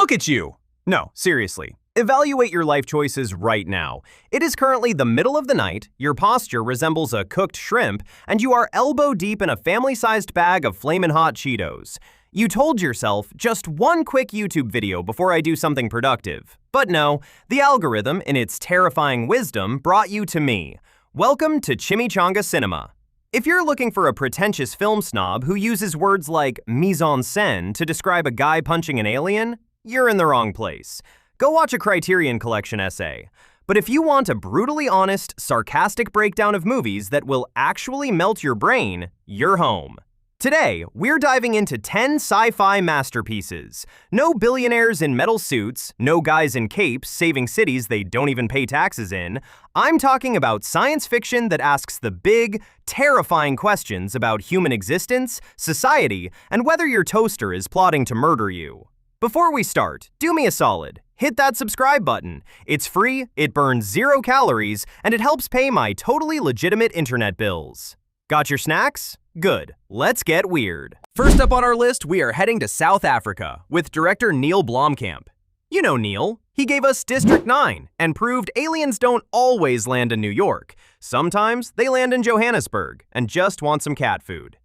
Look at you! No, seriously. Evaluate your life choices right now. It is currently the middle of the night, your posture resembles a cooked shrimp, and you are elbow deep in a family-sized bag of flamin' hot Cheetos. You told yourself, just one quick YouTube video before I do something productive. But no, the algorithm, in its terrifying wisdom, brought you to me. Welcome to Chimichanga Cinema. If you're looking for a pretentious film snob who uses words like mise-en-scène to describe a guy punching an alien, you're in the wrong place. Go watch a Criterion Collection essay. But if you want a brutally honest, sarcastic breakdown of movies that will actually melt your brain, you're home. Today, we're diving into 10 sci-fi masterpieces. No billionaires in metal suits, no guys in capes saving cities they don't even pay taxes in. I'm talking about science fiction that asks the big, terrifying questions about human existence, society, and whether your toaster is plotting to murder you. Before we start, do me a solid. Hit that subscribe button. It's free, it burns 0 calories, and it helps pay my totally legitimate internet bills. Got your snacks? Good. Let's get weird. First up on our list, we are heading to South Africa with director Neil Blomkamp. You know Neil. He gave us District 9 and proved aliens don't always land in New York. Sometimes they land in Johannesburg and just want some cat food.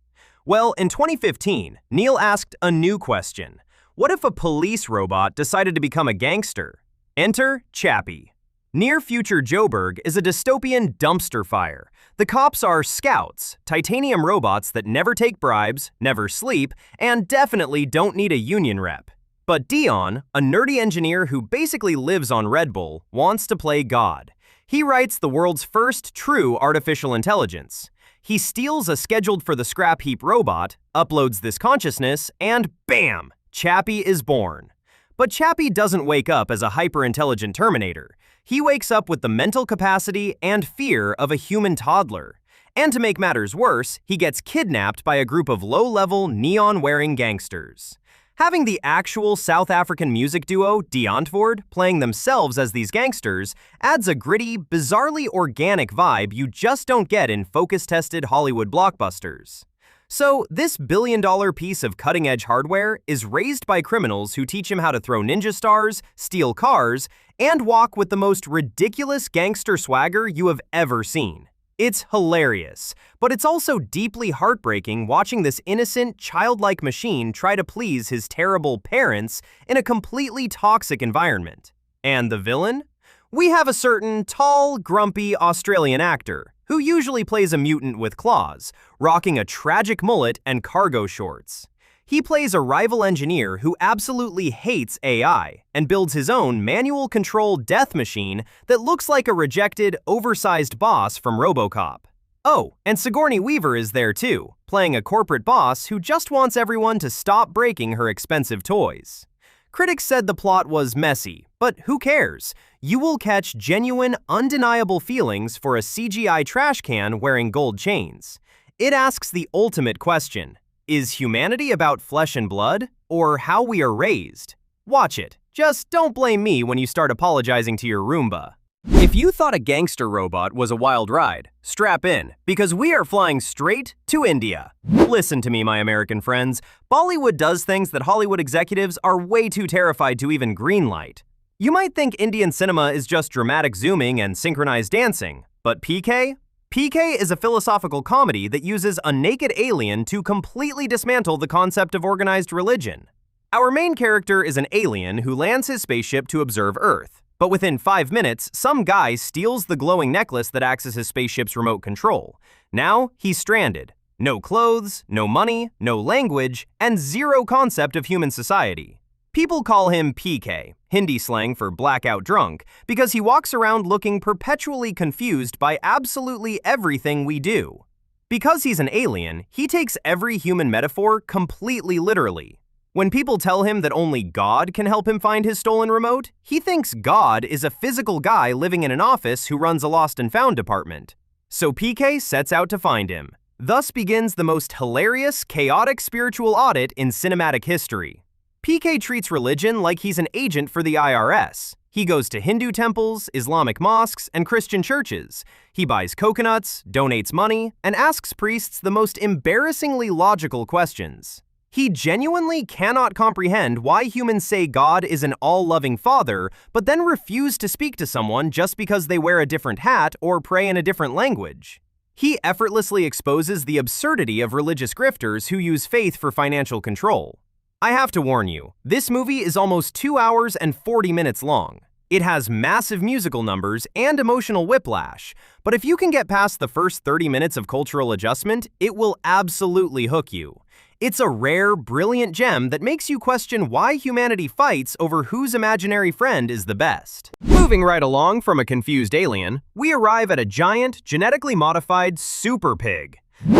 Well, in 2015, Neil asked a new question. What if a police robot decided to become a gangster? Enter Chappie. Near-future Joburg is a dystopian dumpster fire. The cops are scouts, titanium robots that never take bribes, never sleep, and definitely don't need a union rep. But Dion, a nerdy engineer who basically lives on Red Bull, wants to play God. He writes the world's first true artificial intelligence. He steals a scheduled-for-the-scrap heap robot, uploads this consciousness, and bam! Chappie is born. But Chappie doesn't wake up as a hyper-intelligent Terminator. He wakes up with the mental capacity and fear of a human toddler. And to make matters worse, he gets kidnapped by a group of low-level, neon-wearing gangsters. Having the actual South African music duo, Deontvoort, playing themselves as these gangsters adds a gritty, bizarrely organic vibe you just don't get in focus-tested Hollywood blockbusters. So, this billion-dollar piece of cutting-edge hardware is raised by criminals who teach him how to throw ninja stars, steal cars, and walk with the most ridiculous gangster swagger you have ever seen. It's hilarious, but it's also deeply heartbreaking watching this innocent, childlike machine try to please his terrible parents in a completely toxic environment. And the villain? We have a certain tall, grumpy Australian actor who usually plays a mutant with claws, rocking a tragic mullet and cargo shorts. He plays a rival engineer who absolutely hates AI and builds his own manual-controlled death machine that looks like a rejected, oversized boss from RoboCop. Oh, and Sigourney Weaver is there too, playing a corporate boss who just wants everyone to stop breaking her expensive toys. Critics said the plot was messy, but who cares? You will catch genuine, undeniable feelings for a CGI trash can wearing gold chains. It asks the ultimate question. Is humanity about flesh and blood, or how we are raised? Watch it. Just don't blame me when you start apologizing to your Roomba. If you thought a gangster robot was a wild ride, strap in, because we are flying straight to India. Listen to me, my American friends. Bollywood does things that Hollywood executives are way too terrified to even greenlight. You might think Indian cinema is just dramatic zooming and synchronized dancing, but PK? PK is a philosophical comedy that uses a naked alien to completely dismantle the concept of organized religion. Our main character is an alien who lands his spaceship to observe Earth. But within 5 minutes, some guy steals the glowing necklace that acts as his spaceship's remote control. Now, he's stranded. No clothes, no money, no language, and 0 concept of human society. People call him PK, Hindi slang for blackout drunk, because he walks around looking perpetually confused by absolutely everything we do. Because he's an alien, he takes every human metaphor completely literally. When people tell him that only God can help him find his stolen remote, he thinks God is a physical guy living in an office who runs a lost and found department. So PK sets out to find him. Thus begins the most hilarious, chaotic spiritual audit in cinematic history. PK treats religion like he's an agent for the IRS. He goes to Hindu temples, Islamic mosques, and Christian churches. He buys coconuts, donates money, and asks priests the most embarrassingly logical questions. He genuinely cannot comprehend why humans say God is an all-loving father, but then refuse to speak to someone just because they wear a different hat or pray in a different language. He effortlessly exposes the absurdity of religious grifters who use faith for financial control. I have to warn you, this movie is almost 2 hours and 40 minutes long. It has massive musical numbers and emotional whiplash, but if you can get past the first 30 minutes of cultural adjustment, it will absolutely hook you. It's a rare, brilliant gem that makes you question why humanity fights over whose imaginary friend is the best. Moving right along from a confused alien, we arrive at a giant, genetically modified super pig.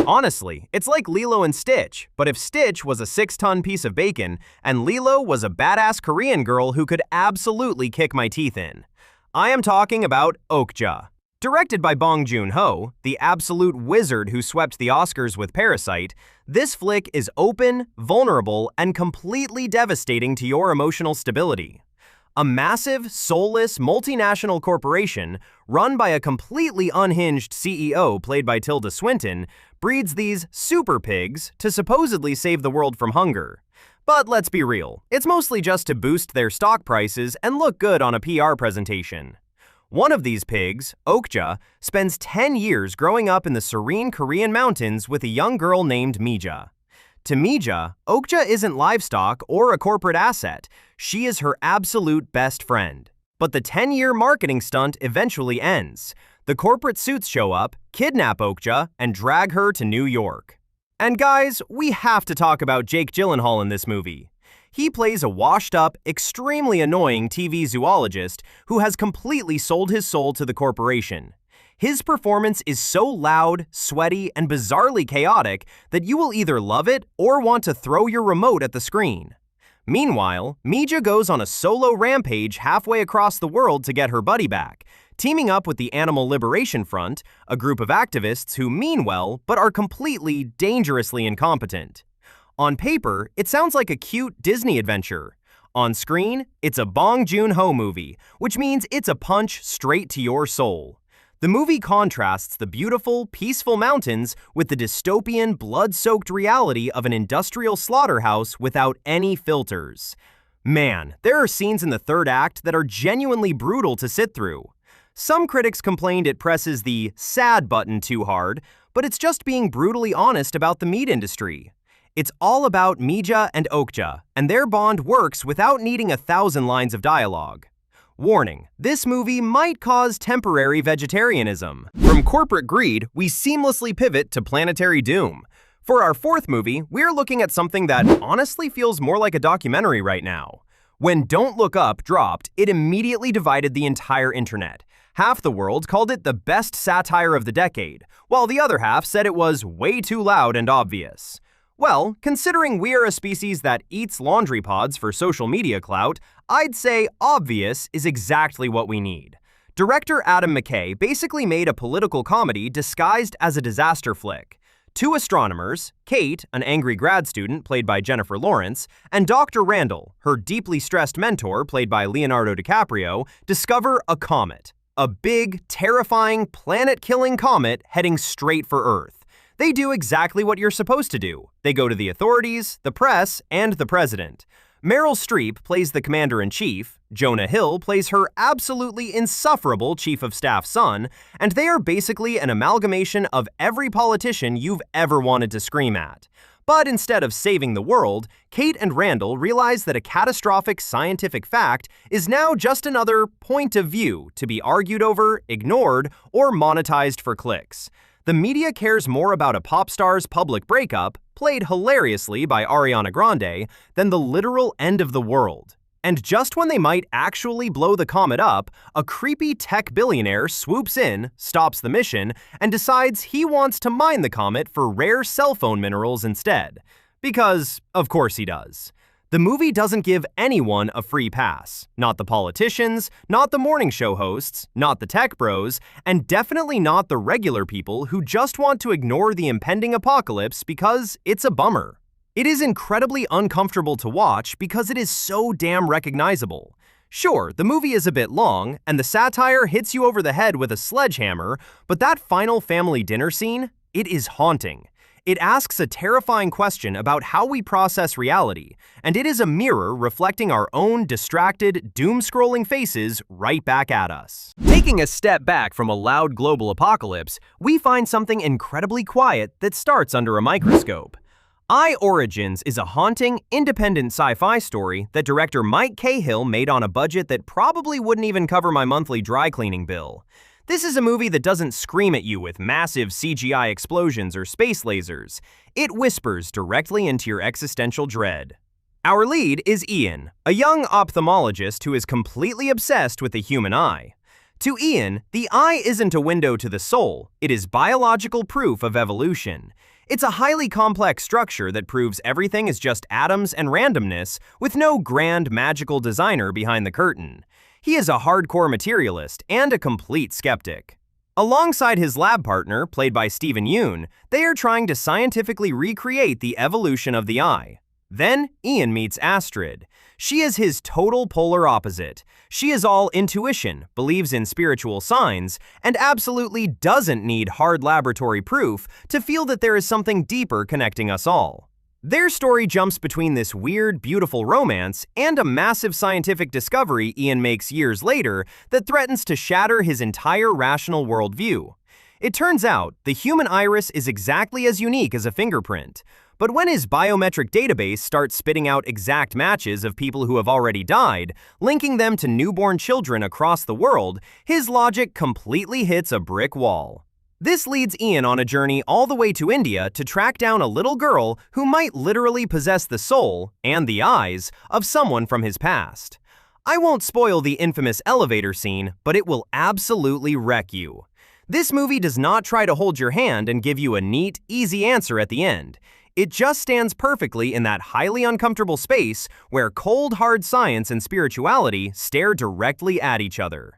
Honestly, it's like Lilo and Stitch, but if Stitch was a 6-ton piece of bacon and Lilo was a badass Korean girl who could absolutely kick my teeth in. I am talking about Okja. Directed by Bong Joon-ho, the absolute wizard who swept the Oscars with Parasite, this flick is open, vulnerable, and completely devastating to your emotional stability. A massive, soulless, multinational corporation, run by a completely unhinged CEO played by Tilda Swinton, breeds these super pigs to supposedly save the world from hunger. But let's be real, it's mostly just to boost their stock prices and look good on a PR presentation. One of these pigs, Okja, spends 10 years growing up in the serene Korean mountains with a young girl named Mija. To Mija, Okja isn't livestock or a corporate asset. She is her absolute best friend. But the 10-year marketing stunt eventually ends. The corporate suits show up, kidnap Okja, and drag her to New York. And guys, we have to talk about Jake Gyllenhaal in this movie. He plays a washed-up, extremely annoying TV zoologist who has completely sold his soul to the corporation. His performance is so loud, sweaty, and bizarrely chaotic that you will either love it or want to throw your remote at the screen. Meanwhile, Mija goes on a solo rampage halfway across the world to get her buddy back, teaming up with the Animal Liberation Front, a group of activists who mean well but are completely, dangerously incompetent. On paper, it sounds like a cute Disney adventure. On screen, it's a Bong Joon-ho movie, which means it's a punch straight to your soul. The movie contrasts the beautiful, peaceful mountains with the dystopian, blood-soaked reality of an industrial slaughterhouse without any filters. Man, there are scenes in the third act that are genuinely brutal to sit through. Some critics complained it presses the sad button too hard, but it's just being brutally honest about the meat industry. It's all about Mija and Okja, and their bond works without needing 1,000 lines of dialogue. Warning, this movie might cause temporary vegetarianism. From corporate greed, we seamlessly pivot to planetary doom. For our fourth movie, we're looking at something that honestly feels more like a documentary right now. When Don't Look Up dropped, it immediately divided the entire internet. Half the world called it the best satire of the decade, while the other half said it was way too loud and obvious. Well, considering we are a species that eats laundry pods for social media clout, I'd say obvious is exactly what we need. Director Adam McKay basically made a political comedy disguised as a disaster flick. Two astronomers, Kate, an angry grad student played by Jennifer Lawrence, and Dr. Randall, her deeply stressed mentor played by Leonardo DiCaprio, discover a comet. A big, terrifying, planet-killing comet heading straight for Earth. They do exactly what you're supposed to do. They go to the authorities, the press, and the president. Meryl Streep plays the commander-in-chief, Jonah Hill plays her absolutely insufferable chief of staff's son, and they are basically an amalgamation of every politician you've ever wanted to scream at. But instead of saving the world, Kate and Randall realize that a catastrophic scientific fact is now just another point of view to be argued over, ignored, or monetized for clicks. The media cares more about a pop star's public breakup, played hilariously by Ariana Grande, than the literal end of the world. And just when they might actually blow the comet up, a creepy tech billionaire swoops in, stops the mission, and decides he wants to mine the comet for rare cell phone minerals instead. Because, of course he does. The movie doesn't give anyone a free pass. Not the politicians, not the morning show hosts, not the tech bros, and definitely not the regular people who just want to ignore the impending apocalypse because it's a bummer. It is incredibly uncomfortable to watch because it is so damn recognizable. Sure, the movie is a bit long, and the satire hits you over the head with a sledgehammer, but that final family dinner scene, it is haunting. It asks a terrifying question about how we process reality, and it is a mirror reflecting our own distracted, doom-scrolling faces right back at us. Taking a step back from a loud global apocalypse, we find something incredibly quiet that starts under a microscope. I Origins is a haunting, independent sci-fi story that director Mike Cahill made on a budget that probably wouldn't even cover my monthly dry cleaning bill. This is a movie that doesn't scream at you with massive CGI explosions or space lasers. It whispers directly into your existential dread. Our lead is Ian, a young ophthalmologist who is completely obsessed with the human eye. To Ian, the eye isn't a window to the soul, it is biological proof of evolution. It's a highly complex structure that proves everything is just atoms and randomness, with no grand magical designer behind the curtain. He is a hardcore materialist and a complete skeptic. Alongside his lab partner, played by Steven Yeun, they are trying to scientifically recreate the evolution of the eye. Then, Ian meets Astrid. She is his total polar opposite. She is all intuition, believes in spiritual signs, and absolutely doesn't need hard laboratory proof to feel that there is something deeper connecting us all. Their story jumps between this weird, beautiful romance and a massive scientific discovery Ian makes years later that threatens to shatter his entire rational worldview. It turns out, the human iris is exactly as unique as a fingerprint. But when his biometric database starts spitting out exact matches of people who have already died, linking them to newborn children across the world, his logic completely hits a brick wall. This leads Ian on a journey all the way to India to track down a little girl who might literally possess the soul, and the eyes, of someone from his past. I won't spoil the infamous elevator scene, but it will absolutely wreck you. This movie does not try to hold your hand and give you a neat, easy answer at the end. It just stands perfectly in that highly uncomfortable space where cold, hard science and spirituality stare directly at each other.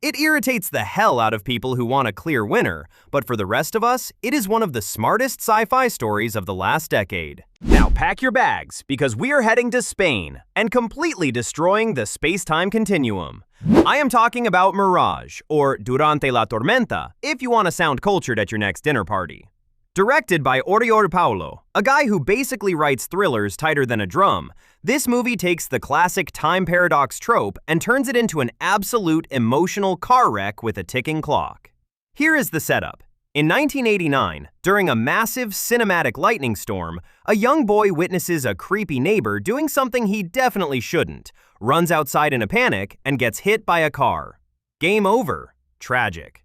It irritates the hell out of people who want a clear winner, but for the rest of us, it is one of the smartest sci-fi stories of the last decade. Now pack your bags, because we are heading to Spain and completely destroying the space-time continuum. I am talking about Mirage, or Durante la Tormenta, if you want to sound cultured at your next dinner party. Directed by Oriol Paulo, a guy who basically writes thrillers tighter than a drum, this movie takes the classic time paradox trope and turns it into an absolute emotional car wreck with a ticking clock. Here is the setup. In 1989, during a massive cinematic lightning storm, a young boy witnesses a creepy neighbor doing something he definitely shouldn't, runs outside in a panic, and gets hit by a car. Game over. Tragic.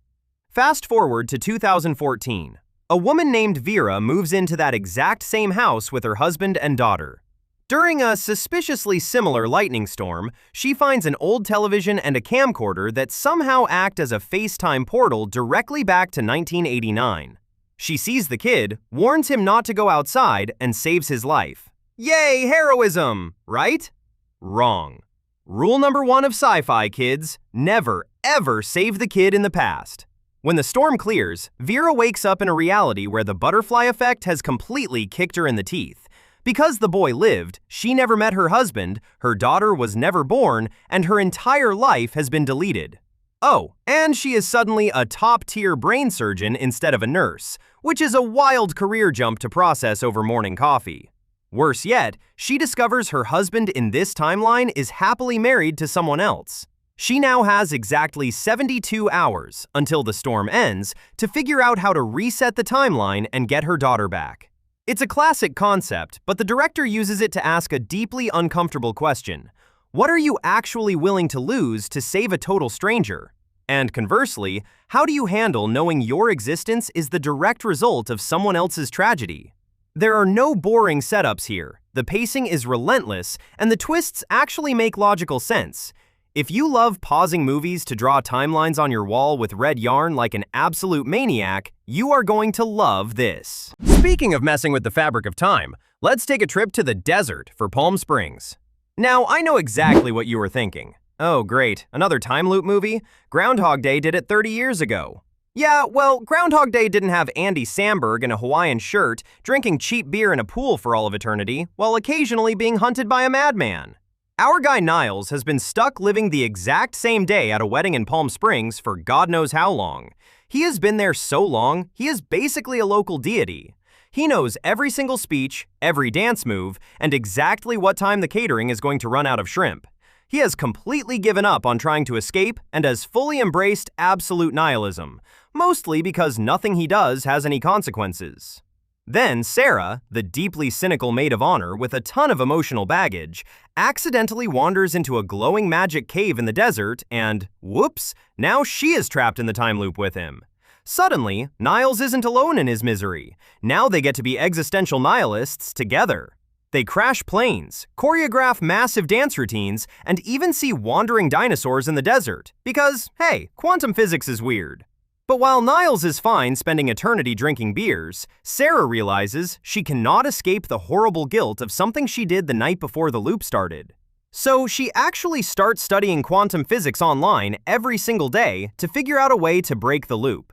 Fast forward to 2014. A woman named Vera moves into that exact same house with her husband and daughter. During a suspiciously similar lightning storm, she finds an old television and a camcorder that somehow act as a FaceTime portal directly back to 1989. She sees the kid, warns him not to go outside, and saves his life. Yay, heroism, right? Wrong. Rule number 1 of sci-fi, kids: never, ever save the kid in the past. When the storm clears, Vera wakes up in a reality where the butterfly effect has completely kicked her in the teeth. Because the boy lived, she never met her husband, her daughter was never born, and her entire life has been deleted. Oh, and she is suddenly a top-tier brain surgeon instead of a nurse, which is a wild career jump to process over morning coffee. Worse yet, she discovers her husband in this timeline is happily married to someone else. She now has exactly 72 hours, until the storm ends, to figure out how to reset the timeline and get her daughter back. It's a classic concept, but the director uses it to ask a deeply uncomfortable question. What are you actually willing to lose to save a total stranger? And conversely, how do you handle knowing your existence is the direct result of someone else's tragedy? There are no boring setups here, the pacing is relentless, and the twists actually make logical sense. If you love pausing movies to draw timelines on your wall with red yarn like an absolute maniac, you are going to love this. Speaking of messing with the fabric of time, let's take a trip to the desert for Palm Springs. Now, I know exactly what you were thinking. Oh, great, another time loop movie? Groundhog Day did it 30 years ago. Yeah, well, Groundhog Day didn't have Andy Samberg in a Hawaiian shirt, drinking cheap beer in a pool for all of eternity, while occasionally being hunted by a madman. Our guy Niles has been stuck living the exact same day at a wedding in Palm Springs for God knows how long. He has been there so long, he is basically a local deity. He knows every single speech, every dance move, and exactly what time the catering is going to run out of shrimp. He has completely given up on trying to escape and has fully embraced absolute nihilism, mostly because nothing he does has any consequences. Then Sarah, the deeply cynical maid of honor with a ton of emotional baggage, accidentally wanders into a glowing magic cave in the desert and, whoops, now she is trapped in the time loop with him. Suddenly, Niles isn't alone in his misery. Now they get to be existential nihilists together. They crash planes, choreograph massive dance routines, and even see wandering dinosaurs in the desert, because, hey, quantum physics is weird. But while Niles is fine spending eternity drinking beers, Sarah realizes she cannot escape the horrible guilt of something she did the night before the loop started. So she actually starts studying quantum physics online every single day to figure out a way to break the loop.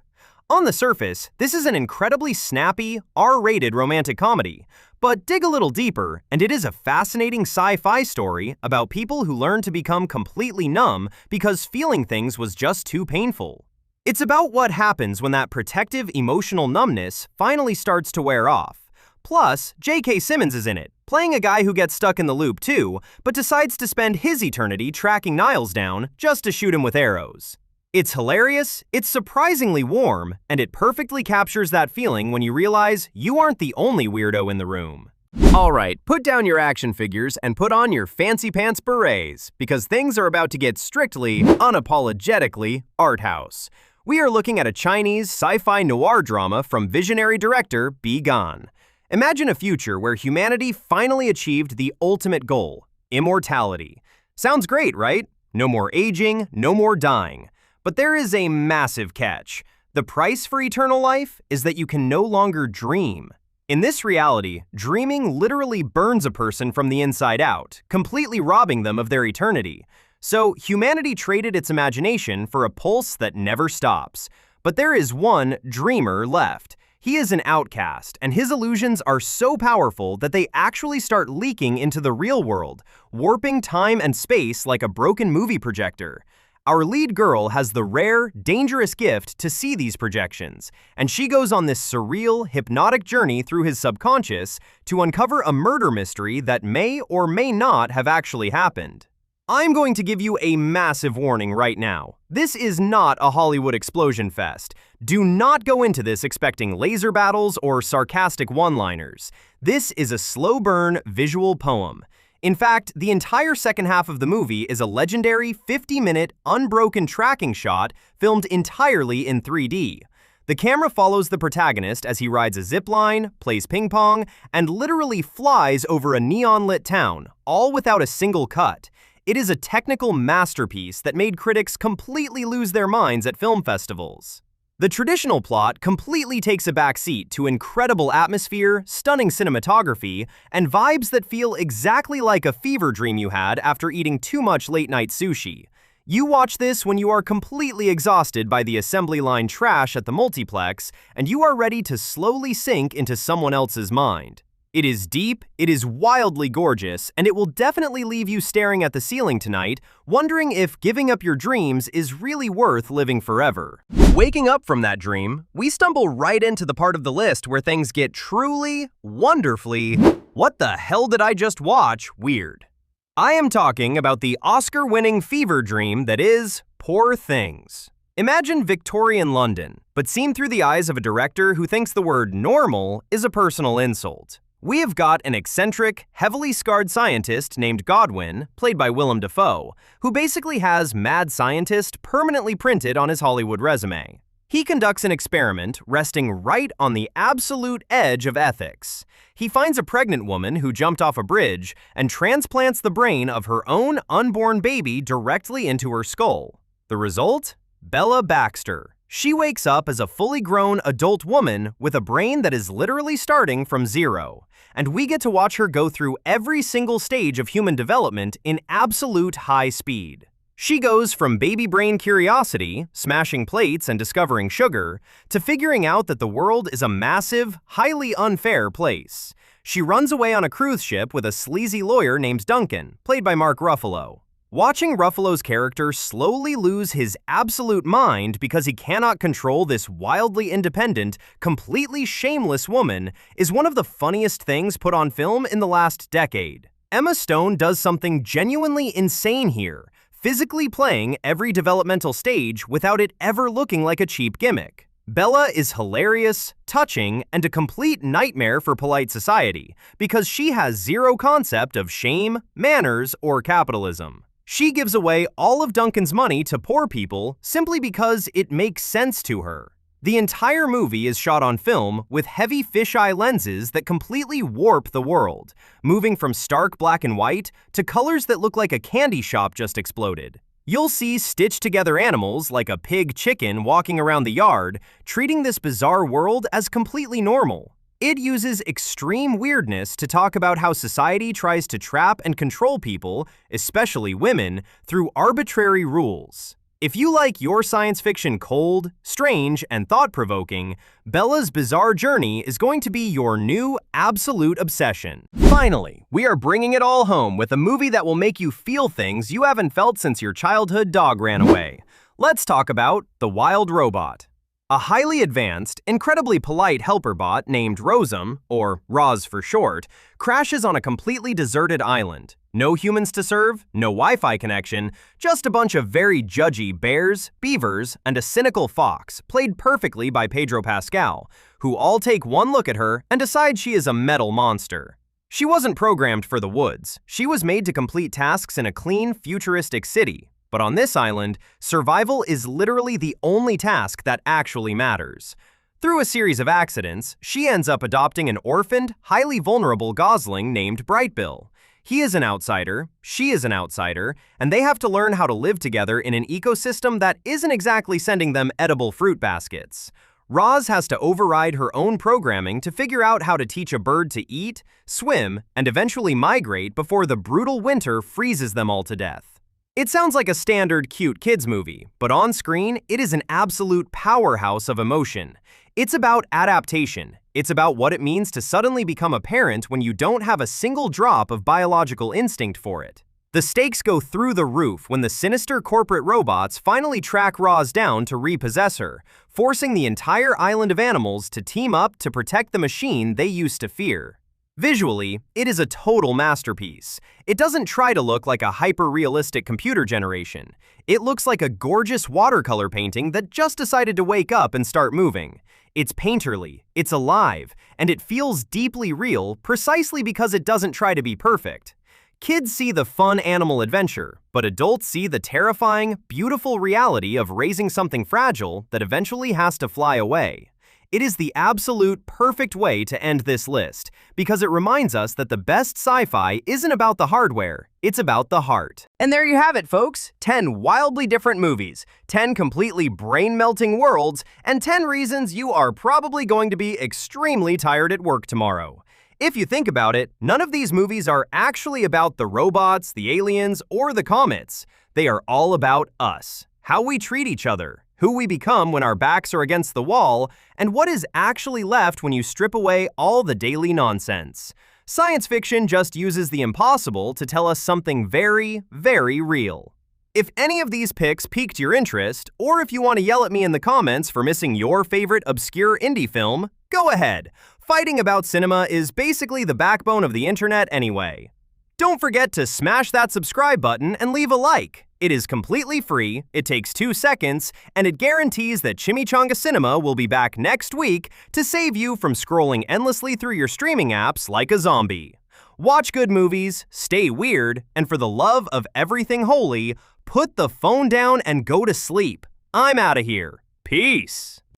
On the surface, this is an incredibly snappy, R-rated romantic comedy, but dig a little deeper, and it is a fascinating sci-fi story about people who learn to become completely numb because feeling things was just too painful. It's about what happens when that protective emotional numbness finally starts to wear off. Plus, J.K. Simmons is in it, playing a guy who gets stuck in the loop too, but decides to spend his eternity tracking Niles down just to shoot him with arrows. It's hilarious, it's surprisingly warm, and it perfectly captures that feeling when you realize you aren't the only weirdo in the room. Alright, put down your action figures and put on your fancy pants berets, because things are about to get strictly, unapologetically, art house. We are looking at a Chinese sci-fi noir drama from visionary director Bi Gan. Imagine a future where humanity finally achieved the ultimate goal, immortality. Sounds great, right? No more aging, no more dying. But there is a massive catch. The price for eternal life is that you can no longer dream. In this reality, dreaming literally burns a person from the inside out, completely robbing them of their eternity. So humanity traded its imagination for a pulse that never stops. But there is one dreamer left. He is an outcast, and his illusions are so powerful that they actually start leaking into the real world, warping time and space like a broken movie projector. Our lead girl has the rare, dangerous gift to see these projections, and she goes on this surreal, hypnotic journey through his subconscious to uncover a murder mystery that may or may not have actually happened. I'm going to give you a massive warning right now. This is not a Hollywood explosion fest. Do not go into this expecting laser battles or sarcastic one-liners. This is a slow-burn visual poem. In fact, the entire second half of the movie is a legendary 50-minute, unbroken tracking shot filmed entirely in 3D. The camera follows the protagonist as he rides a zipline, plays ping pong, and literally flies over a neon-lit town, all without a single cut. It is a technical masterpiece that made critics completely lose their minds at film festivals. The traditional plot completely takes a backseat to incredible atmosphere, stunning cinematography, and vibes that feel exactly like a fever dream you had after eating too much late-night sushi. You watch this when you are completely exhausted by the assembly line trash at the multiplex, and you are ready to slowly sink into someone else's mind. It is deep, it is wildly gorgeous, and it will definitely leave you staring at the ceiling tonight, wondering if giving up your dreams is really worth living forever. Waking up from that dream, we stumble right into the part of the list where things get truly, wonderfully, what the hell did I just watch, weird. I am talking about the Oscar-winning fever dream that is Poor Things. Imagine Victorian London, but seen through the eyes of a director who thinks the word normal is a personal insult. We have got an eccentric, heavily scarred scientist named Godwin, played by Willem Dafoe, who basically has mad scientist permanently printed on his Hollywood resume. He conducts an experiment resting right on the absolute edge of ethics. He finds a pregnant woman who jumped off a bridge and transplants the brain of her own unborn baby directly into her skull. The result? Bella Baxter. She wakes up as a fully grown adult woman with a brain that is literally starting from zero, and we get to watch her go through every single stage of human development in absolute high speed. She goes from baby brain curiosity, smashing plates and discovering sugar, to figuring out that the world is a massive, highly unfair place. She runs away on a cruise ship with a sleazy lawyer named Duncan, played by Mark Ruffalo. Watching Ruffalo's character slowly lose his absolute mind because he cannot control this wildly independent, completely shameless woman is one of the funniest things put on film in the last decade. Emma Stone does something genuinely insane here, physically playing every developmental stage without it ever looking like a cheap gimmick. Bella is hilarious, touching, and a complete nightmare for polite society because she has zero concept of shame, manners, or capitalism. She gives away all of Duncan's money to poor people simply because it makes sense to her. The entire movie is shot on film with heavy fisheye lenses that completely warp the world, moving from stark black and white to colors that look like a candy shop just exploded. You'll see stitched-together animals like a pig chicken walking around the yard, treating this bizarre world as completely normal. It uses extreme weirdness to talk about how society tries to trap and control people, especially women, through arbitrary rules. If you like your science fiction cold, strange, and thought-provoking, Bella's bizarre journey is going to be your new absolute obsession. Finally, we are bringing it all home with a movie that will make you feel things you haven't felt since your childhood dog ran away. Let's talk about The Wild Robot. A highly advanced, incredibly polite helper bot named Rosem, or Roz for short, crashes on a completely deserted island. No humans to serve, no Wi-Fi connection, just a bunch of very judgy bears, beavers, and a cynical fox, played perfectly by Pedro Pascal, who all take one look at her and decide she is a metal monster. She wasn't programmed for the woods. She was made to complete tasks in a clean, futuristic city. But on this island, survival is literally the only task that actually matters. Through a series of accidents, she ends up adopting an orphaned, highly vulnerable gosling named Brightbill. He is an outsider, she is an outsider, and they have to learn how to live together in an ecosystem that isn't exactly sending them edible fruit baskets. Roz has to override her own programming to figure out how to teach a bird to eat, swim, and eventually migrate before the brutal winter freezes them all to death. It sounds like a standard cute kids movie, but on screen, it is an absolute powerhouse of emotion. It's about adaptation. It's about what it means to suddenly become a parent when you don't have a single drop of biological instinct for it. The stakes go through the roof when the sinister corporate robots finally track Roz down to repossess her, forcing the entire island of animals to team up to protect the machine they used to fear. Visually, it is a total masterpiece. It doesn't try to look like a hyper-realistic computer generation. It looks like a gorgeous watercolor painting that just decided to wake up and start moving. It's painterly, it's alive, and it feels deeply real precisely because it doesn't try to be perfect. Kids see the fun animal adventure, but adults see the terrifying, beautiful reality of raising something fragile that eventually has to fly away. It is the absolute perfect way to end this list, because it reminds us that the best sci-fi isn't about the hardware, it's about the heart. And there you have it, folks. 10 wildly different movies, 10 completely brain-melting worlds, and 10 reasons you are probably going to be extremely tired at work tomorrow. If you think about it, none of these movies are actually about the robots, the aliens, or the comets. They are all about us, how we treat each other, who we become when our backs are against the wall, and what is actually left when you strip away all the daily nonsense. Science fiction just uses the impossible to tell us something very, very real. If any of these picks piqued your interest, or if you want to yell at me in the comments for missing your favorite obscure indie film, go ahead. Fighting about cinema is basically the backbone of the internet anyway. Don't forget to smash that subscribe button and leave a like. It is completely free, it takes 2 seconds, and it guarantees that Chimichanga Cinema will be back next week to save you from scrolling endlessly through your streaming apps like a zombie. Watch good movies, stay weird, and for the love of everything holy, put the phone down and go to sleep. I'm out of here. Peace.